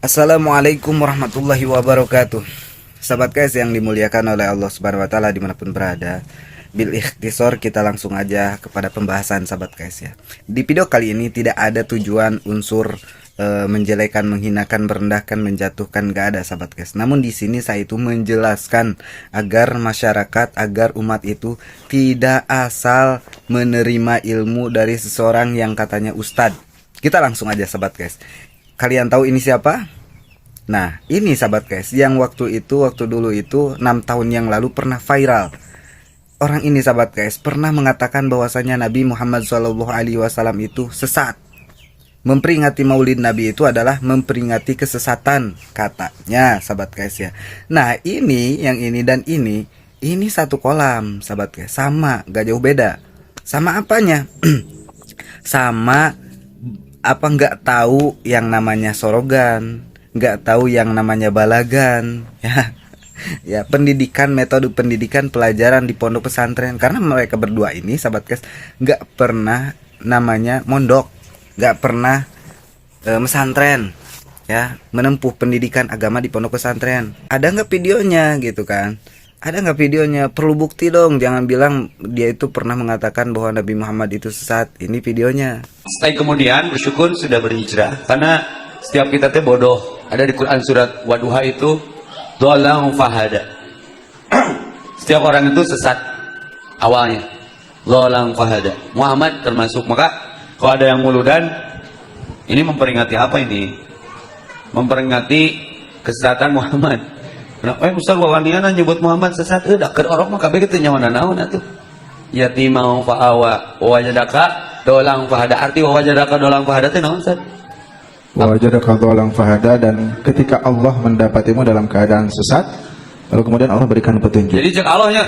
Assalamualaikum warahmatullahi wabarakatuh. Sahabat guys yang dimuliakan oleh Allah Subhanahu wa taala dimanapun berada. Bil ikhtisor kita langsung aja kepada pembahasan sahabat guys ya. Di video kali ini tidak ada tujuan unsur menjelekan, menghinakan, merendahkan, menjatuhkan, gak ada sahabat guys. Namun di sini saya itu menjelaskan agar masyarakat, agar umat itu tidak asal menerima ilmu dari seseorang yang katanya ustadz. Kita langsung aja sahabat guys. Kalian tahu ini siapa? Nah, ini sahabat guys, yang waktu dulu itu 6 tahun yang lalu pernah viral. Orang ini sahabat guys pernah mengatakan bahwasanya Nabi Muhammad SAW itu sesat. Memperingati Maulid Nabi itu adalah memperingati kesesatan katanya sahabat guys ya. Nah, yang ini dan ini satu kolam sahabat guys, sama, gak jauh beda. Sama apanya? Sama apa nggak tahu yang namanya sorogan, nggak tahu yang namanya balagan, ya, ya pendidikan, metode pendidikan pelajaran di pondok pesantren. Karena mereka berdua ini, sahabat guys, nggak pernah namanya mondok, nggak pernah pesantren, ya, menempuh pendidikan agama di pondok pesantren. Ada nggak videonya gitu kan? Ada nggak videonya? Perlu bukti dong. Jangan bilang dia itu pernah mengatakan bahwa Nabi Muhammad itu sesat. Ini videonya. Setelah kemudian bersyukur sudah berhijrah, karena setiap kita teh bodoh. Ada di Quran surat Waduha itu dolang fahada. Setiap orang itu sesat awalnya. Dolang fahada. Muhammad termasuk. Maka kalau ada yang muludan, ini memperingati apa ini? Memperingati kesesatan Muhammad. Nah, Ustaz wawaniana nyebut Muhammad sesat, dakar orang mah kabeh kitu nyawana naon atuh. Yatimau fa'awa wajadaka dolang fahada. Arti wajadaka dolang fahada teh naon Ustaz? Wajadaka dolang fahada, dan ketika Allah mendapatimu dalam keadaan sesat, lalu kemudian Allah berikan petunjuk. Jadi cek Allahnya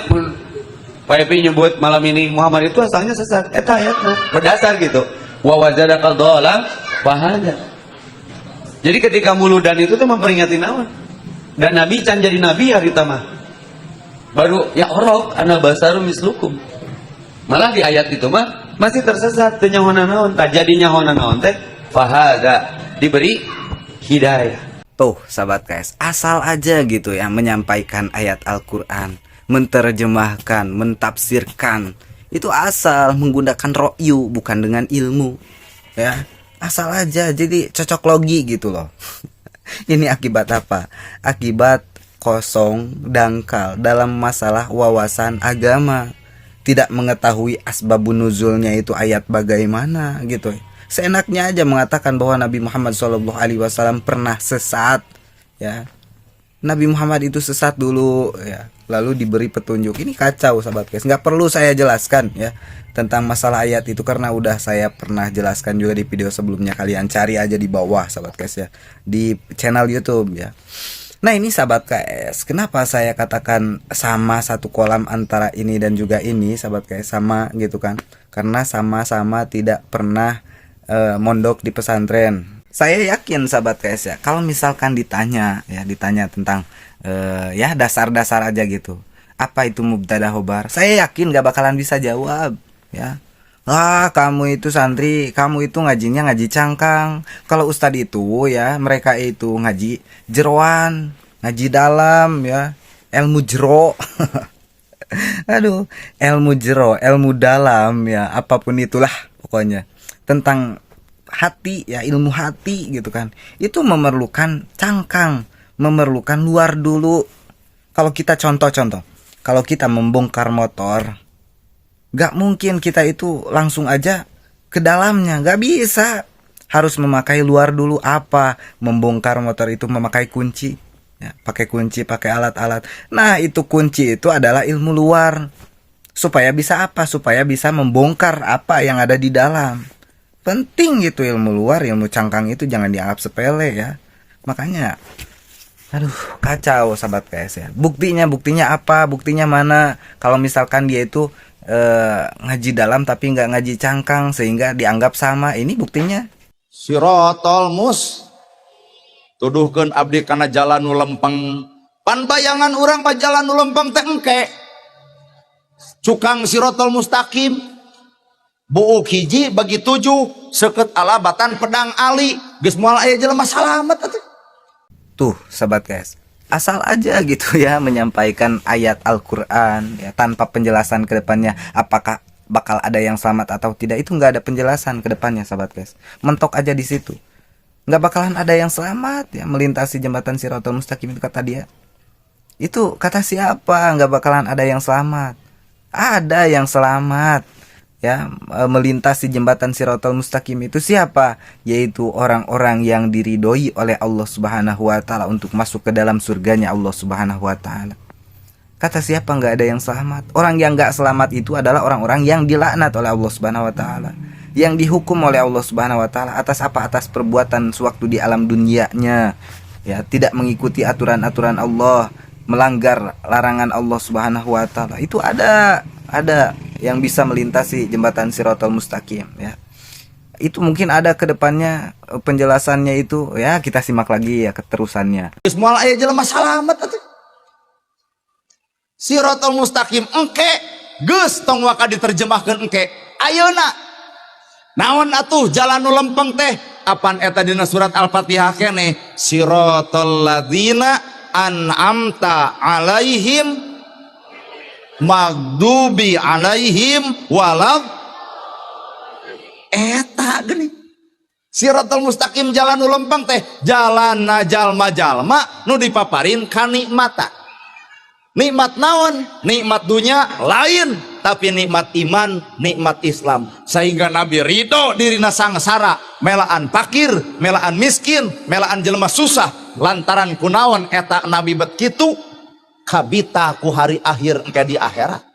Pak Epi nyebut malam ini Muhammad itu asalnya sesat. Eta ayatna berdasar gitu. Wa wajadaka dolang fahada. Jadi ketika muludan itu tuh memperingati naon? Dan Nabi can jadi Nabi hari tamah baru ya orok ana basaru mislukum. Malah di ayat itu mah masih tersesat teh nyahoana naon, tak jadi nyahoana naon teh fahada, diberi hidayah. Tuh sahabat guys, asal aja gitu ya menyampaikan ayat Al-Quran, menterjemahkan, mentafsirkan. Itu asal menggunakan ro'yu, bukan dengan ilmu, ya. Asal aja, jadi cocok logi gitu loh. Ini akibat apa? Akibat kosong, dangkal dalam masalah wawasan agama. Tidak mengetahui asbabun nuzulnya itu ayat bagaimana gitu. Seenaknya aja mengatakan bahwa Nabi Muhammad SAW pernah sesat, ya. Nabi Muhammad itu sesat dulu, ya. Lalu diberi petunjuk. Ini kacau sahabat guys. Nggak perlu saya jelaskan ya tentang masalah ayat itu, karena udah saya pernah jelaskan juga di video sebelumnya. Kalian cari aja di bawah sahabat guys ya, di channel YouTube ya. Nah ini sahabat guys, kenapa saya katakan sama satu kolam antara ini dan juga ini sahabat guys, sama gitu kan? Karena sama-sama tidak pernah mondok di pesantren. Saya yakin sahabat guys ya, kalau misalkan ditanya tentang ya dasar-dasar aja gitu, apa itu mubtada khobar, saya yakin gak bakalan bisa jawab ya. Ah, kamu itu santri, kamu itu ngajinya ngaji cangkang. Kalau ustadz itu ya, mereka itu ngaji jeroan, ngaji dalam ya, ilmu jero. Aduh, ilmu jero, ilmu dalam ya, apapun itulah pokoknya tentang hati ya, ilmu hati gitu kan. Itu memerlukan cangkang, memerlukan luar dulu. Kalau kita contoh, kalau kita membongkar motor, gak mungkin kita itu langsung aja ke dalamnya, gak bisa. Harus memakai luar dulu. Apa? Membongkar motor itu memakai kunci ya, pakai kunci, pakai alat-alat. Nah itu kunci itu adalah ilmu luar. Supaya bisa apa? Supaya bisa membongkar apa yang ada di dalam. Penting gitu ilmu luar, ilmu cangkang itu jangan dianggap sepele ya. Makanya aduh kacau sahabat guys ya. Buktinya apa? Buktinya mana? Kalau misalkan dia itu ngaji dalam tapi nggak ngaji cangkang sehingga dianggap sama, ini buktinya. Sirotol mus tuduhkeun abdi kana jalan nu lempeng, pan bayangan urang pa jalan nu lempeng teh engke cukang sirotol mustaqim buuk hiji bagi 7 seket alabatan pedang ali geus moal aya jelema salamet atuh. Tuh, sahabat guys, asal aja gitu ya menyampaikan ayat Al-Quran ya, tanpa penjelasan ke depannya apakah bakal ada yang selamat atau tidak, itu nggak ada penjelasan ke depannya sahabat guys. Mentok aja di situ. Nggak bakalan ada yang selamat ya melintasi jembatan Shirathul Mustaqim itu kata dia. Itu kata siapa? Nggak bakalan ada yang selamat. Ada yang selamat ya melintasi jembatan Shirathul Mustaqim itu siapa? Yaitu orang-orang yang diridhoi oleh Allah Subhanahu wa taala untuk masuk ke dalam surganya Allah Subhanahu wa taala. Kata siapa nggak ada yang selamat? Orang yang nggak selamat itu adalah orang-orang yang dilaknat oleh Allah Subhanahu wa taala, yang dihukum oleh Allah Subhanahu wa taala atas apa? Atas perbuatan sewaktu di alam dunianya ya, tidak mengikuti aturan-aturan Allah, melanggar larangan Allah Subhanahu wa taala. Itu ada yang bisa melintasi jembatan Shirathul Mustaqim ya. Itu mungkin ada ke depannya penjelasannya itu ya, kita simak lagi ya keterusannya. Moal aya jelema salamet atuh. Shirathul Mustaqim engke geus tong waka diterjemahkeun engke. Ayeuna naon atuh jalan nu lempeng teh? Apan eta dina surat Al-Fatihah keneh, Shirathal ladzina an'amta alaihim magdubi alaihim walad eta gini. Shirathul Mustaqim jalan nu lempeng teh jalan jalma-jalma nu dipaparin kanikmatan. Nikmat naon? Nikmat dunia lain, tapi nikmat iman, nikmat Islam. Sehingga Nabi ridho dirina sangsara, melaan fakir, melaan miskin, melaan jelema susah, lantaran kunaon eta Nabi bet kitu kabita ku hari akhir engke di akhirat.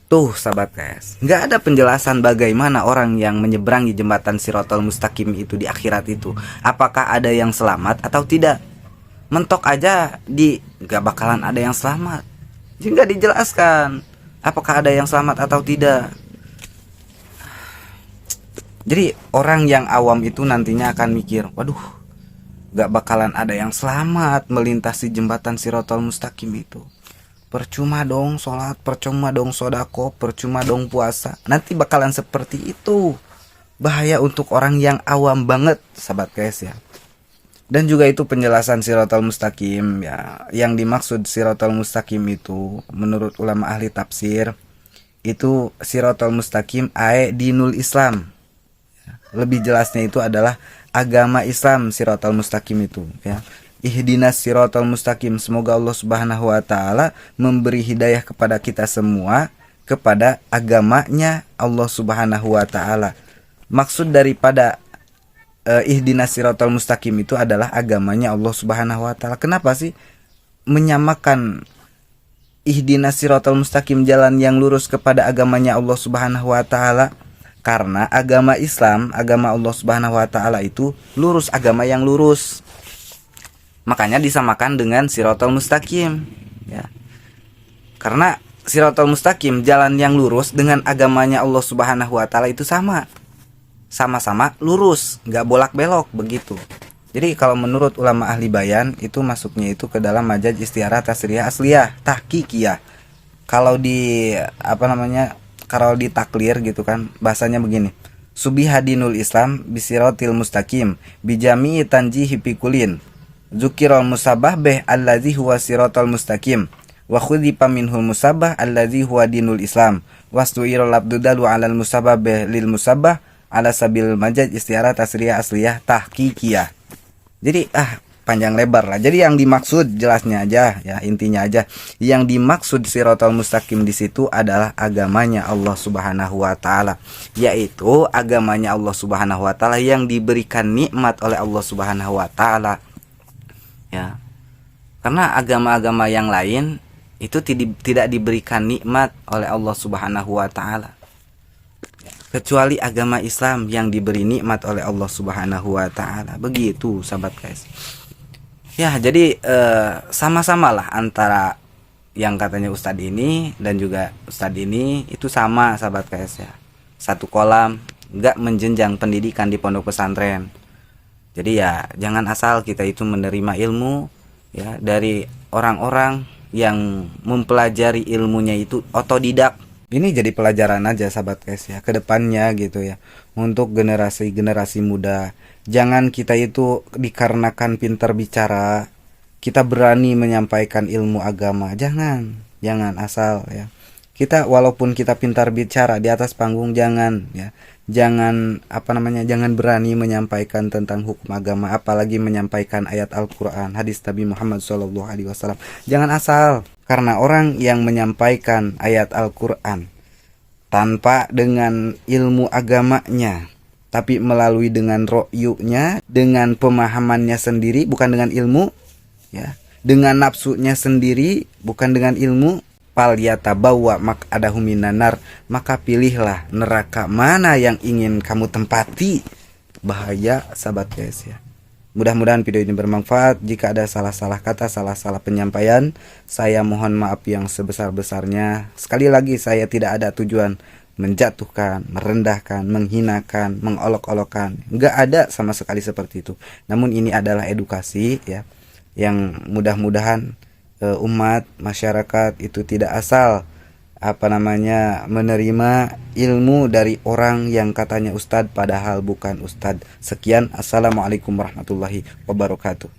Tuh sahabat guys, nggak ada penjelasan bagaimana orang yang menyeberangi jembatan Shirathul Mustaqim itu di akhirat itu, apakah ada yang selamat atau tidak. Mentok aja di nggak bakalan ada yang selamat, jadi nggak dijelaskan apakah ada yang selamat atau tidak. Jadi orang yang awam itu nantinya akan mikir, waduh, nggak bakalan ada yang selamat melintasi jembatan Shirathul Mustaqim itu. Percuma dong sholat, percuma dong sodako, percuma dong puasa. Nanti bakalan seperti itu. Bahaya untuk orang yang awam banget, sahabat guys ya. Dan juga itu penjelasan Shirathul Mustaqim ya. Yang dimaksud Shirathul Mustaqim itu menurut ulama ahli tafsir itu Shirathul Mustaqim ae dinul Islam. Lebih jelasnya itu adalah agama Islam Shirathul Mustaqim itu ya. Ihdinas Shirathul Mustaqim, semoga Allah Subhanahu wa taala memberi hidayah kepada kita semua kepada agamanya Allah Subhanahu wa taala. Maksud daripada ihdinas Shirathul Mustaqim itu adalah agamanya Allah Subhanahu wa taala. Kenapa sih menyamakan ihdinas Shirathul Mustaqim, jalan yang lurus, kepada agamanya Allah Subhanahu wa taala? Karena agama Islam, agama Allah Subhanahu wa taala itu lurus, agama yang lurus. Makanya disamakan dengan Shirathul Mustaqim ya. Karena Shirathul Mustaqim, jalan yang lurus, dengan agamanya Allah Subhanahu wa taala itu sama-sama lurus, nggak bolak-belok begitu. Jadi kalau menurut ulama ahli bayan itu masuknya itu ke dalam majaz istiarah tasriyah asliyah tahqiqiyah. Kalau di kalau di taklir gitu kan bahasanya begini, subihadinul Islam bisiratil mustaqim bijami tanjihi pikulin zukirul musabah beh allazi huwa siratal mustaqim wa khudipa minhul musabah allazi huwa dinul Islam wastu'irul abdudalu alal musabah beh lil musabah ala sabil majaz istiarah tasriyah asliyah tahqiqiyah. Jadi panjang lebar lah. Jadi yang dimaksud jelasnya aja ya, intinya aja. Yang dimaksud Shirathul Mustaqim di situ adalah agamanya Allah Subhanahu wa taala, yaitu agamanya Allah Subhanahu wa taala yang diberikan nikmat oleh Allah Subhanahu wa taala. Ya. Karena agama-agama yang lain itu tidak diberikan nikmat oleh Allah Subhanahu wa taala. Kecuali agama Islam yang diberi nikmat oleh Allah Subhanahu wa taala. Begitu sahabat guys. Ya, jadi sama-sama lah antara yang katanya Ustadz ini dan juga Ustadz ini itu sama sahabat guys ya. Satu kolam, enggak menjenjang pendidikan di pondok pesantren. Jadi ya jangan asal kita itu menerima ilmu ya dari orang-orang yang mempelajari ilmunya itu otodidak. Ini jadi pelajaran aja sahabat guys ya, ke depannya gitu ya, untuk generasi-generasi muda. Jangan kita itu dikarenakan pintar bicara kita berani menyampaikan ilmu agama. Jangan asal ya. Kita walaupun kita pintar bicara di atas panggung, jangan ya. Jangan jangan berani menyampaikan tentang hukum agama, apalagi menyampaikan ayat Al-Qur'an, hadis Nabi Muhammad SAW. Jangan asal, karena orang yang menyampaikan ayat Al-Qur'an tanpa dengan ilmu agamanya, tapi melalui dengan ro'yunya, dengan pemahamannya sendiri, bukan dengan ilmu ya, dengan nafsunya sendiri, bukan dengan ilmu, falyatabawa maq'adahu minan nar, maka pilihlah neraka mana yang ingin kamu tempati. Bahaya sahabat guys ya. Mudah-mudahan video ini bermanfaat. Jika ada salah-salah kata, salah-salah penyampaian, saya mohon maaf yang sebesar-besarnya. Sekali lagi, saya tidak ada tujuan menjatuhkan, merendahkan, menghinakan, mengolok-olokkan. Enggak ada sama sekali seperti itu. Namun ini adalah edukasi ya, yang mudah-mudahan umat masyarakat itu tidak asal menerima ilmu dari orang yang katanya ustadz padahal bukan ustadz. Sekian, assalamualaikum warahmatullahi wabarakatuh.